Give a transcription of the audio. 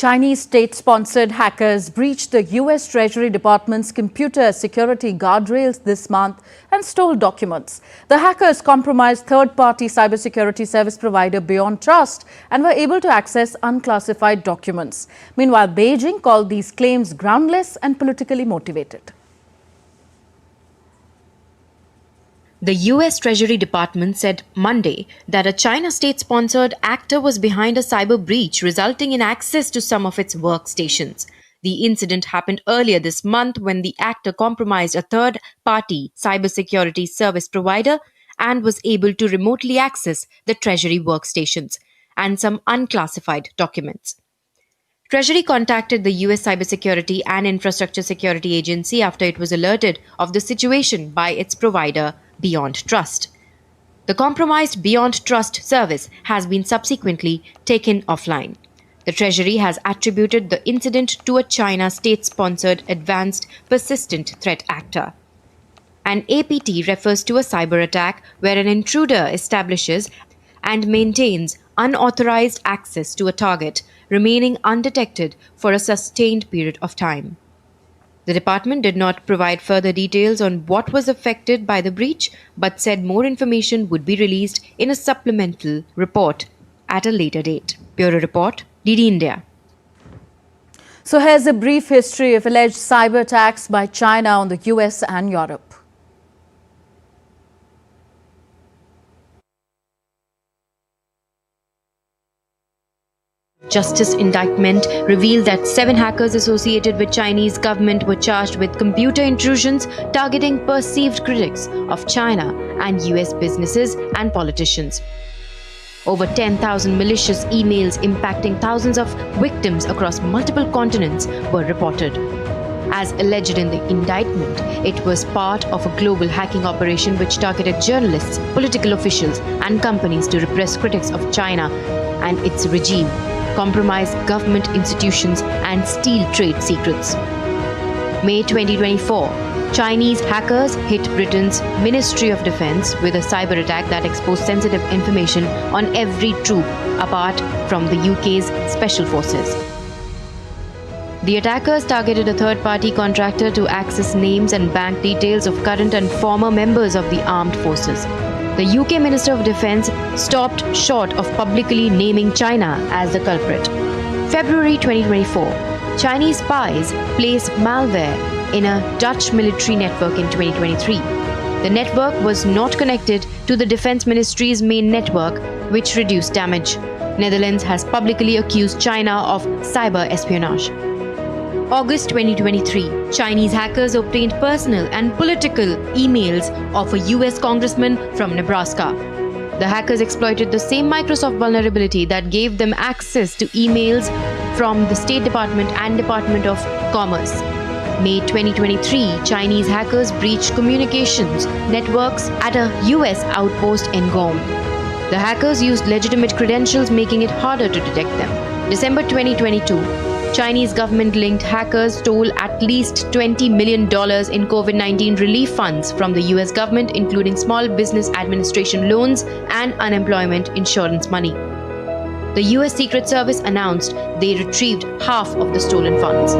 Chinese state-sponsored hackers breached the U.S. Treasury Department's computer security guardrails this month and stole documents. The hackers compromised third-party cybersecurity service provider Beyond Trust and were able to access unclassified documents. Meanwhile, Beijing called these claims groundless and politically motivated. The U.S. Treasury Department said Monday that a China state-sponsored actor was behind a cyber breach, resulting in access to some of its workstations. The incident happened earlier this month when the actor compromised a third-party cybersecurity service provider and was able to remotely access the Treasury workstations and some unclassified documents. Treasury contacted the U.S. Cybersecurity and Infrastructure Security Agency after it was alerted of the situation by its provider, Beyond Trust. The compromised Beyond Trust service has been subsequently taken offline. The Treasury has attributed the incident to a China state-sponsored advanced persistent threat actor. An APT refers to a cyber attack where an intruder establishes and maintains unauthorized access to a target, remaining undetected for a sustained period of time. The department did not provide further details on what was affected by the breach, but said more information would be released in a supplemental report at a later date. Bureau Report, DD India. So here's a brief history of alleged cyber attacks by China on the US and Europe. Justice indictment revealed that 7 hackers associated with Chinese government were charged with computer intrusions targeting perceived critics of China and US businesses and politicians. Over 10,000 malicious emails impacting thousands of victims across multiple continents were reported. As alleged in the indictment, it was part of a global hacking operation which targeted journalists, political officials, and companies to repress critics of China and its regime, compromise government institutions, and steal trade secrets. May 2024, Chinese hackers hit Britain's Ministry of Defence with a cyber attack that exposed sensitive information on every troop apart from the UK's Special Forces. The attackers targeted a third-party contractor to access names and bank details of current and former members of the armed forces. The UK Minister of Defence stopped short of publicly naming China as the culprit. February 2024, Chinese spies placed malware in a Dutch military network in 2023. The network was not connected to the Defence Ministry's main network, which reduced damage. Netherlands has publicly accused China of cyber espionage. August 2023, Chinese hackers obtained personal and political emails of a US congressman from Nebraska. The hackers exploited the same Microsoft vulnerability that gave them access to emails from the State Department and Department of Commerce. May 2023, Chinese hackers breached communications networks at a US outpost in Guam. The hackers used legitimate credentials, making it harder to detect them. December 2022, Chinese government-linked hackers stole at least $20 million in COVID-19 relief funds from the US government, including Small Business Administration loans and unemployment insurance money. The US Secret Service announced they retrieved half of the stolen funds.